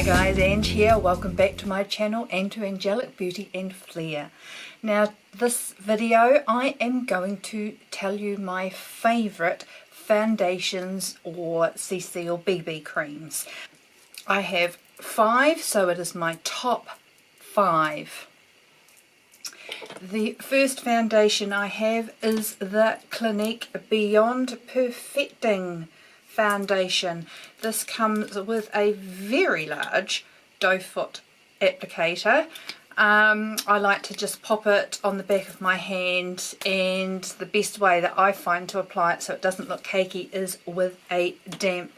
Hi guys, Ange here. Welcome back to my channel and to Angelic Beauty and Flair. Now this video I am going to tell you my favourite foundations or CC or BB creams. I have 5, so it is my top 5. The first foundation I have is the Clinique Beyond Perfecting foundation. This comes with a very large doe foot applicator. I like to just pop it on the back of my hand, and the best way that I find to apply it so it doesn't look cakey is with a damp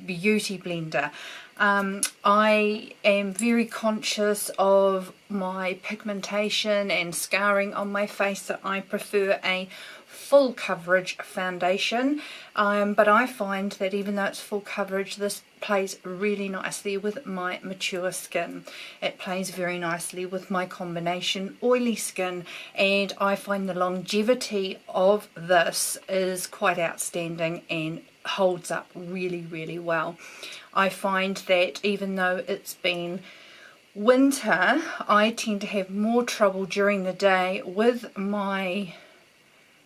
beauty blender. I am very conscious of my pigmentation and scarring on my face, so I prefer a full coverage foundation, but I find that even though it's full coverage, this plays really nicely with my mature skin. It plays very nicely with my combination oily skin, and I find the longevity of this is quite outstanding and holds up really well. I find that even though it's been winter, I tend to have more trouble during the day with my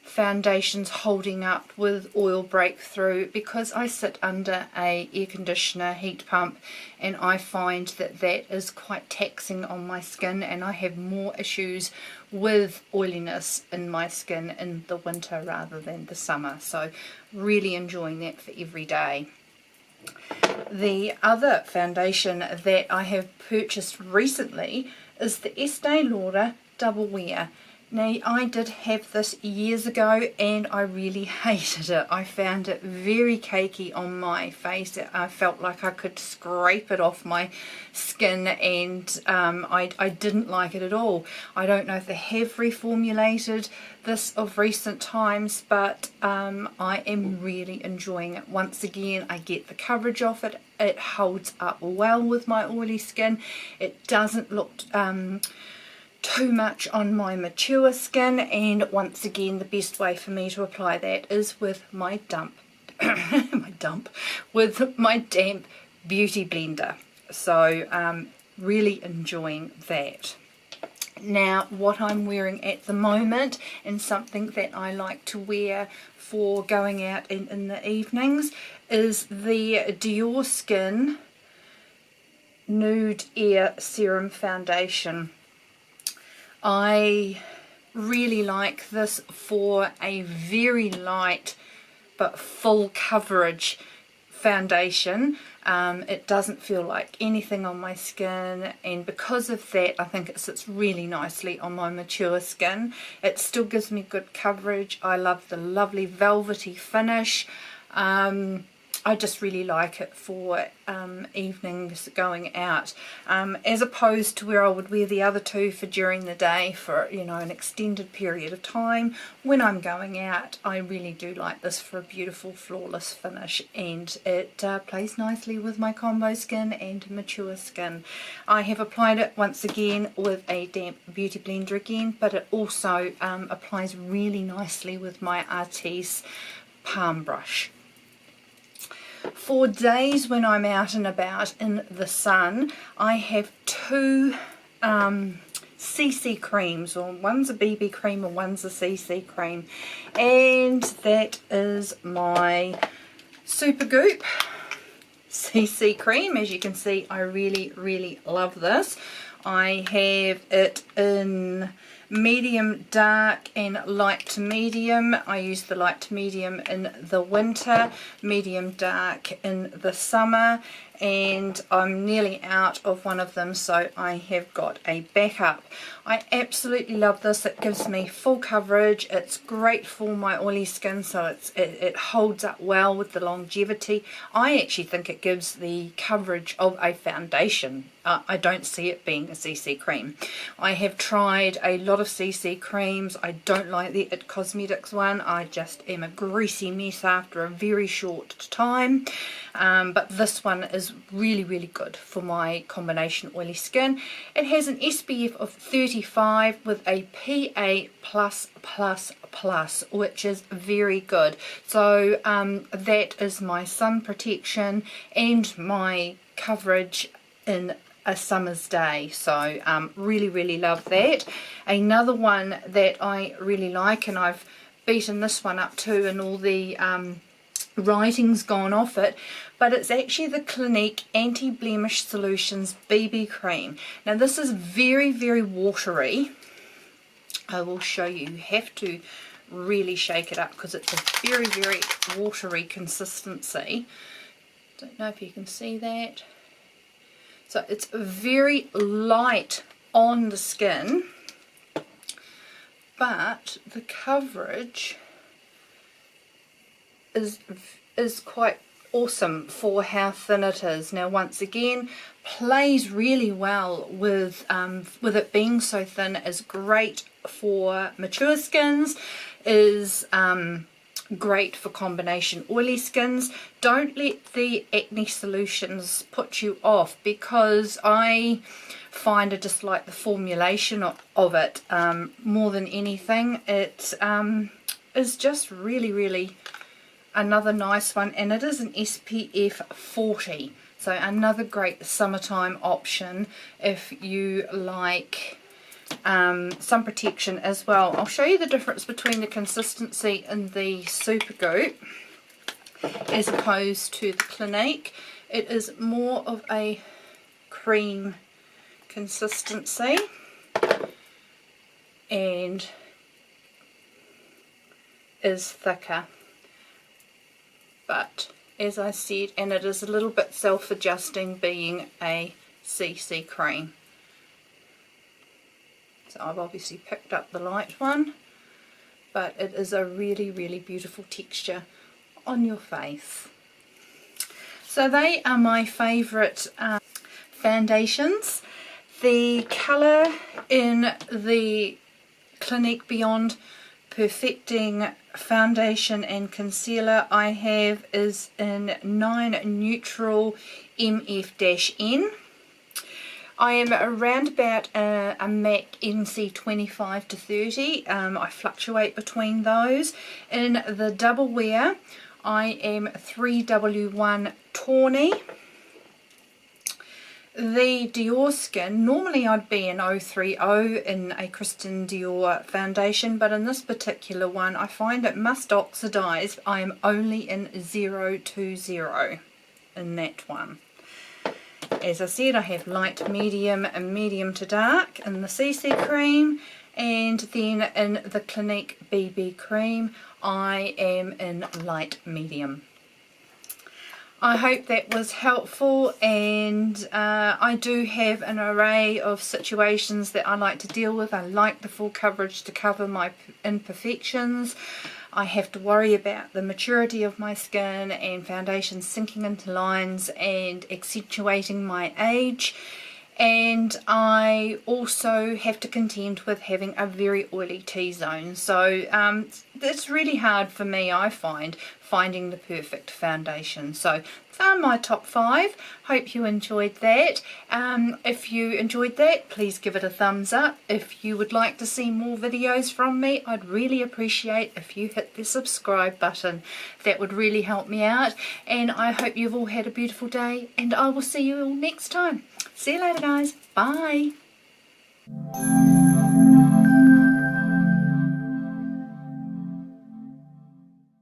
foundations holding up with oil breakthrough, because I sit under a air conditioner heat pump, and I find that that is quite taxing on my skin, and I have more issues with oiliness in my skin in the winter rather than the summer. So really enjoying that for every day. The other foundation that I have purchased recently is the Estee Lauder Double Wear. Now, I did have this years ago and I really hated it. I found it very cakey on my face. I felt like I could scrape it off my skin, and I didn't like it at all. I don't know if they have reformulated this of recent times, but I am really enjoying it. Once again, I get the coverage off it. It holds up well with my oily skin. It doesn't look too much on my mature skin, and once again the best way for me to apply that is with my damp beauty blender. So really enjoying that. Now, what I'm wearing at the moment, and something that I like to wear for going out in the evenings, is the Dior Skin Nude Air Serum Foundation. I really like this for a very light but full coverage foundation. It doesn't feel like anything on my skin, and because of that I think it sits really nicely on my mature skin. It still gives me good coverage. I love the lovely velvety finish. I just really like it for evenings going out, as opposed to where I would wear the other two for during the day for, you know, an extended period of time. When I'm going out, I really do like this for a beautiful flawless finish, and it plays nicely with my combo skin and mature skin. I have applied it once again with a damp beauty blender again, but it also applies really nicely with my Artis palm brush. For days when I'm out and about in the sun, I have 2 CC creams, or one's a BB cream or one's a CC cream, and that is my Supergoop CC cream. As you can see, I really love this. I have it in medium dark and light to medium. I use the light to medium in the winter, medium dark in the summer, and I'm nearly out of one of them, so I have got a backup. I absolutely love this. It gives me full coverage. It's great for my oily skin, so it holds up well with the longevity. I actually think it gives the coverage of a foundation. I don't see it being a CC cream. I have tried a lot of CC creams. I don't like the It Cosmetics one. I just am a greasy mess after a very short time. But this one is really good for my combination oily skin. It has an SPF of 35 with a PA+++, which is very good. So that is my sun protection and my coverage in a summer's day. So really love that. Another one that I really like, and I've beaten this one up too, and all the writing's gone off it, but it's actually the Clinique Anti-Blemish Solutions BB Cream. Now this is very watery. I will show you. You have to really shake it up because it's a very watery consistency. Don't know if you can see that. So it's very light on the skin, but the coverage is quite awesome for how thin it is. Now once again, plays really well with it being so thin, is great for mature skins, is great for combination oily skins. Don't let the acne solutions put you off, because I find I just like the formulation of it more than anything. It is just really another nice one, and it is an SPF 40, so another great summertime option if you like sun protection as well. I'll show you the difference between the consistency in the Supergoop as opposed to the Clinique. It is more of a cream consistency and is thicker, but as I said, and it is a little bit self-adjusting being a CC cream. So I've obviously picked up the light one, but it is a really beautiful texture on your face. So they are my favourite foundations. The colour in the Clinique Beyond Perfecting Foundation and Concealer I have is in 9 Neutral MF-N. I am around about a MAC NC 25 to 30. I fluctuate between those. In the double wear, I am 3W1 Tawny. The Dior Skin, normally I'd be an 030 in a Christian Dior foundation, but in this particular one I find it must oxidize. I am only in 020 in that one. As I said, I have light, medium and medium to dark in the CC cream, and then in the Clinique BB cream I am in light medium. I hope that was helpful, and I do have an array of situations that I like to deal with. I like the full coverage to cover my imperfections. I have to worry about the maturity of my skin and foundations sinking into lines and accentuating my age. And I also have to contend with having a very oily T-zone. So it's really hard for me, I find, finding the perfect foundation. So found my top 5. Hope you enjoyed that. If you enjoyed that, please give it a thumbs up. If you would like to see more videos from me, I'd really appreciate if you hit the subscribe button. That would really help me out. And I hope you've all had a beautiful day, and I will see you all next time. See you later, guys. Bye.